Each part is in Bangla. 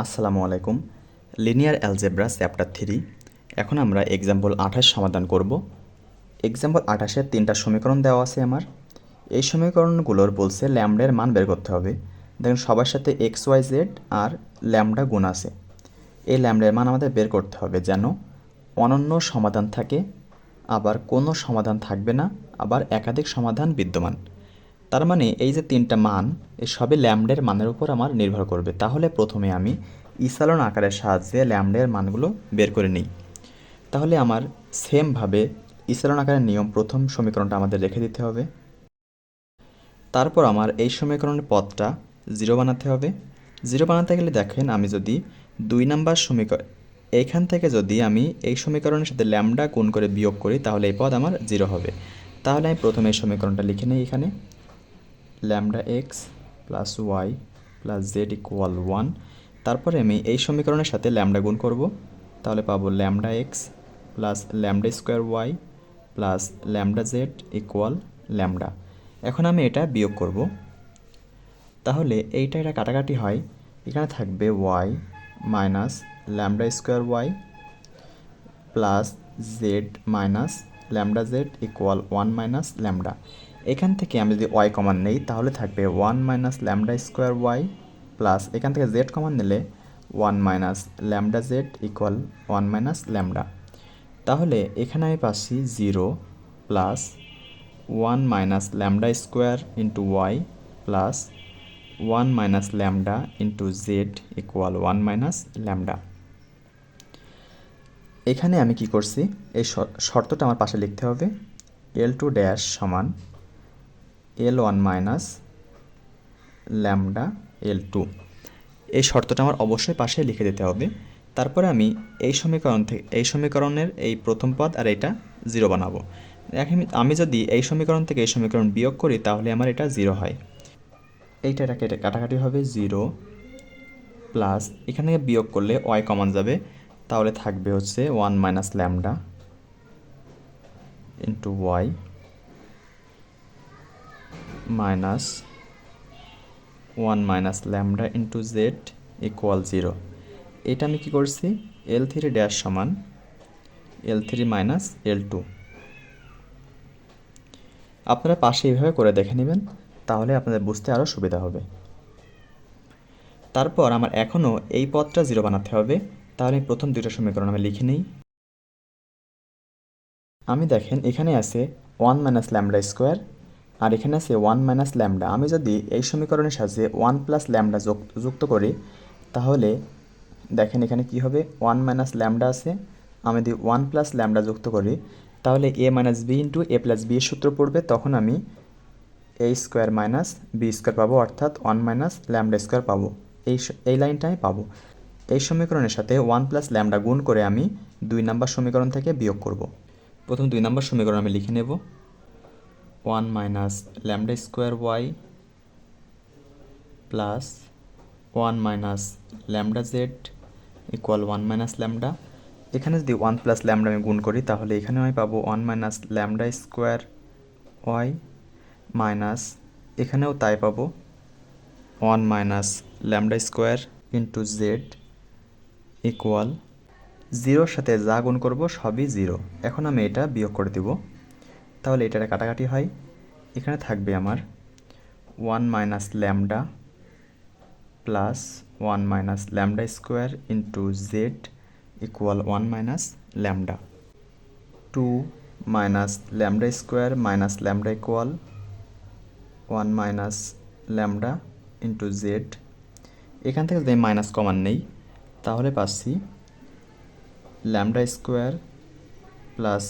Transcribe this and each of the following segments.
আসসালামু আলাইকুম। Linear algebra chapter 3। এখন আমরা এক্সাম্পল 28 সমাধান করব। এক্সাম্পল 28-এর 3টা সমীকরণ দেওয়া আছে আমার। এই সমীকরণগুলোর বলছে ল্যামডার মান বের করতে হবে। দেখেন সবার সাথে এক্স ওয়াই জেড আর ল্যামডা গুণ আছে। এই ল্যামডার মান আমাদের বের করতে হবে যেন অনন্য সমাধান থাকে, আবার কোনো সমাধান থাকবে না, আবার একাধিক সমাধান বিদ্যমান। তার মানে এই যে 3টা মান, এই সবই ল্যামডার মানের উপর আমার নির্ভর করবে। তাহলে প্রথমে আমি ইসালন আকারের সাহায্যে ল্যামডার মানগুলো বের করে নিই। তাহলে আমার সেমভাবে ইসালন আকারের নিয়ম প্রথম সমীকরণটা আমাদের রেখে দিতে হবে। তারপর আমার এই সমীকরণের পদটা 0 বানাতে হবে। 0 বানাতে গেলে দেখেন আমি যদি 2 নাম্বার সমীকরণ এইখান থেকে যদি আমি এই সমীকরণের সাথে ল্যামডা গুণ করে বিয়োগ করি তাহলে এই পদ আমার 0 হবে। তাহলে আমি প্রথমে এই সমীকরণটা লিখে নিই এখানে lambda x plus y plus z equal 1। তারপরে আমি এই সমীকরণের সাথে ল্যামডা গুণ করব, তাহলে পাবো lambda x plus lambda square y plus lambda z equal lambda. এখন আমি এটা বিয়োগ করব, তাহলে এটা কাটাকাটি হয়। এখানে থাকবে y minus lambda square y plus z minus lambda z equal 1 minus lambda. এখান থেকে আমি যদি ওয়াই কমান নেই তাহলে থাকবে 1 minus lambda square y plus এখান থেকে জেড কমান নিলে 1 minus lambda z equal 1 minus lambda. তাহলে এখানে আমি পাচ্ছি 0 plus 1 minus lambda square into y plus 1 minus lambda into Z equal 1 minus lambda. এখানে আমি কি করছি, এই শর্তটা আমার পাশে লিখতে হবে। L2 ড্যাশ সমান L1 মাইনাস ল্যামডা L2। এই শর্তটা আমার অবশ্যই পাশে লিখে দিতে হবে। তারপরে আমি এই সমীকরণ থেকে এই সমীকরণের এই প্রথম পদ আর এটা 0 বানাবো। এখন আমি যদি এই সমীকরণ থেকে এই সমীকরণ বিয়োগ করি তাহলে আমার এটা 0 হয়। এটা কেটে কাটাকাটি হবে 0 প্লাস এখান থেকে বিয়োগ করলে ওয়াই কমন যাবে, তাহলে থাকবে হচ্ছে 1 minus lambda into y minus 1 minus lambda into Z equal 0। এটা আমি কি করছি, L3 ড্যাশ সমান L3 মাইনাস L2। আপনারা পাশে এইভাবে করে দেখে নেবেন, তাহলে আপনাদের বুঝতে আরও সুবিধা হবে। তারপর আমার এখনও এই পদটা 0 বানাতে হবে, তাহলে প্রথম দুইটা সমীকরণ আমি লিখে নিই। আমি দেখেন এখানে আছে 1 মাইনাস ল্যামডা স্কোয়ার আর এখানে আছে 1 মাইনাস ল্যামডা। আমি যদি এই সমীকরণের সাথে 1 প্লাস ল্যামডা যুক্ত করি তাহলে দেখেন এখানে কি হবে, 1 মাইনাস ল্যামডা আছে, আমি যদি 1 প্লাস ল্যামডা যুক্ত করি তাহলে এ মাইনাস বি ইন্টু এ প্লাস বি এর সূত্র পড়বে, তখন আমি এ স্কোয়ার মাইনাস বি স্কোয়ার পাবো, অর্থাৎ 1 মাইনাস ল্যামডা স্কোয়ার পাবো। এই লাইনটা আমি পাবো। এই সমীকরণের সাথে 1 প্লাস ল্যামডা গুণ করে আমি 2 নাম্বার সমীকরণ থেকে বিয়োগ করব। প্রথম 2 নাম্বার সমীকরণ আমি লিখে নেব 1 minus lambda square y plus 1 minus lambda z equal 1 minus lambda. এখানে যদি 1 প্লাস ল্যামডা আমি গুণ করি তাহলে এখানেও আমি পাবো 1 minus lambda square Y minus এখানেও তাই পাবো 1 minus lambda square into Z equal 0-র সাথে যা গুণ করব সবই 0। এখন আমি এটা বিয়োগ করে দিব, তাহলে এটা কাটাকাটি হয়। এখানে থাকবে আমার 1 minus lambda plus 1 minus lambda square into Z equal 1 minus lambda. 2 minus lambda square minus lambda equal 1 minus lambda into Z. এখান থেকে যদি মাইনাস কমান নেই তাহলে পাচ্ছি lambda square plus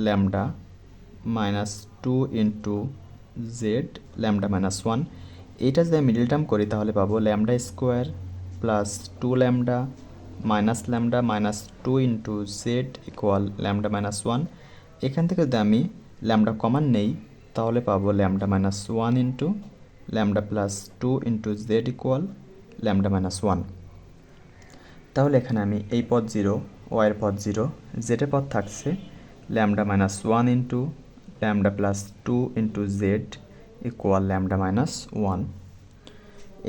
lambda minus 2 into Z lambda minus 1। এইটা যদি আমি মিডল টার্ম করি তাহলে পাবো lambda square plus 2 lambda minus 2 into Z equal lambda minus 1। এখান থেকে যদি আমি ল্যামডা কমান নেই তাহলে পাবো lambda minus 1 into lambda plus 2 into Z equal lambda minus 1। তাহলে এখানে আমি এই পদ 0, ওয়াইয়ের পদ 0, জেডের পদ থাকছে lambda minus 1 into lambda plus 2 into Z equal lambda minus 1।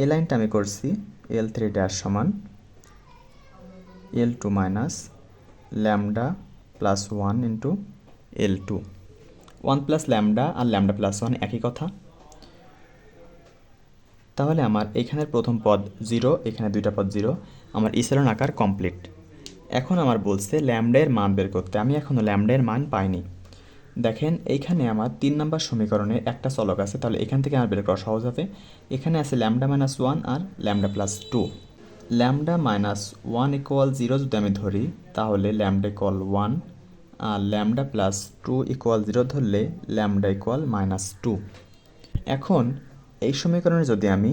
এই লাইনটা আমি করছি L3 ড্যাশ সমান L2 minus lambda plus 1 into L2। 1 plus lambda আর ল্যামডা প্লাস 1 একই কথা। তাহলে আমার এইখানের প্রথম পদ 0, এখানে দুইটা পদ 0, আমার ইসেলন আকার কমপ্লিট। এখন আমার বলছে ল্যামডা এর মান বের করতে, আমি এখনও ল্যামডা এর মান পাইনি। দেখেন এইখানে আমার 3 নম্বর সমীকরণে একটা চলক আছে, তাহলে এখান থেকে আমার বের করা সহজ হবে। এখানে আছে ল্যামডা মাইনাস 1 আর lambda plus 2। Lambda minus 1 equal 0 যদি আমি ধরি, তাহলে ল্যামডা ইকুয়াল 1, আর ল্যামডা প্লাস 2 ইকুয়াল 0 ধরলে ল্যামডা ইকুয়াল মাইনাস 2। এখন এই সমীকরণে যদি আমি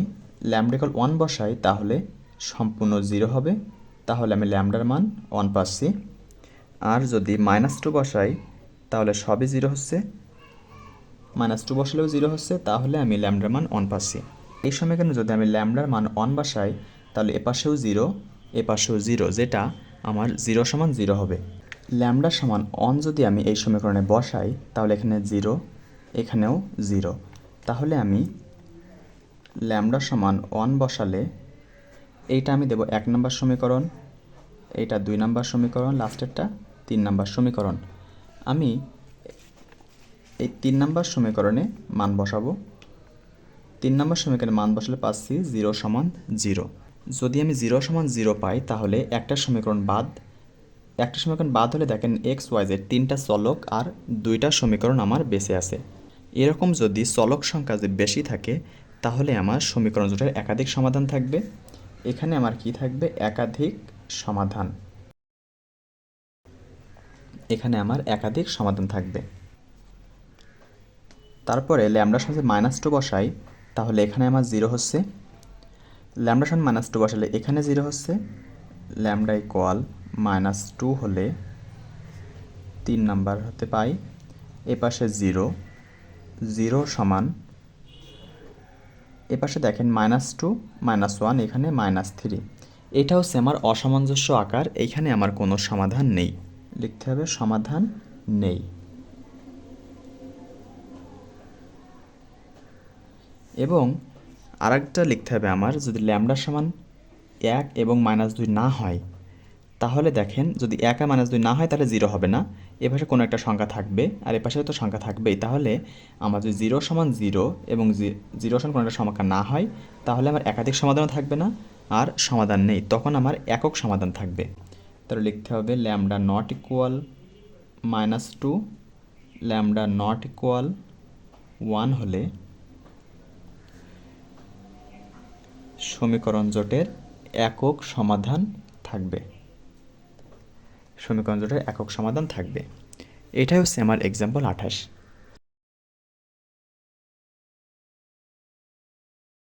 ল্যামডা ইকুয়াল 1 বসাই, তাহলে সম্পূর্ণ 0 হবে, তাহলে আমি ল্যামডার মান 1 পাচ্ছি। আর যদি মাইনাস 2 বসাই, তাহলে সবই 0 হচ্ছে, মাইনাস 2 বসালেও 0 হচ্ছে, তাহলে আমি ল্যামডার মান 1 পাচ্ছি। এই সমীকরণে যদি আমি ল্যামডার মান 1 বসাই, তাহলে এপাশেও 0, এপাশেও 0, যেটা আমার 0 সমান 0 হবে। ল্যামডা সমান 1 যদি আমি এই সমীকরণে বসাই, তাহলে এখানে 0, এখানেও 0, তাহলে আমি ল্যামডা সমান 1 বসালে এইটা আমি দেব 1 নম্বর সমীকরণ, এইটা 2 নম্বর সমীকরণ, লাস্টেরটা 3 নম্বর সমীকরণ। আমি এই 3 নম্বর সমীকরণে মান বসাবো। 3 নম্বর সমীকরণে মান বসালে পাচ্ছি 0 সমান 0। যদি আমি 0 সমান 0 পাই, তাহলে একটা সমীকরণ বাদ হলে দেখেন এক্স ওয়াই জেড 3টা চলক আর 2টা সমীকরণ আমার বেঁচে আছে। এরকম যদি চলক সংখ্যা যদি বেশি থাকে, তাহলে আমার সমীকরণ জোটের একাধিক সমাধান থাকবে। এখানে আমার কি থাকবে? একাধিক সমাধান। এখানে আমার একাধিক সমাধান থাকবে। তারপরে ল্যামডার সাথে -2 বসাই, তাহলে এখানে আমার 0 হচ্ছে। ল্যামডার সাথে -2 বসালে এখানে 0 হচ্ছে। ল্যামডা ইকুয়াল -2 হলে 3 নাম্বার হতে পাই। এপাশে 0, 0 সমান, এপাশে দেখেন -2, -1, এখানে -3। এটা হচ্ছে আমার অসামঞ্জস্য আকার, এইখানে আমার কোনো সমাধান নেই। লিখতে হবে সমাধান নেই। এবং আরেকটা লিখতে হবে আমার, যদি ল্যামডা সমান 1 এবং -2 না হয়, তাহলে দেখেন যদি 1 আর -2 না হয়, তাহলে 0 হবে না, এপাশে কোনো একটা সংখ্যা থাকবে আর এপাশে তো সংখ্যা থাকবেই। তাহলে আমার যদি 0 সমান 0 এবং 0 সমান কোনো একটা সংখ্যা না হয়, তাহলে আমার একাধিক সমাধানও থাকবে না আর সমাধান নেই, তখন আমার একক সমাধান থাকবে। তাহলে লিখতে হবে lambda not equal -2, lambda not equal 1 হলে সমীকরণ জোটের একক সমাধান থাকবে। সমীকরণ জোটের একক সমাধান থাকবে। এটাই হচ্ছে আমার এক্সাম্পল 28।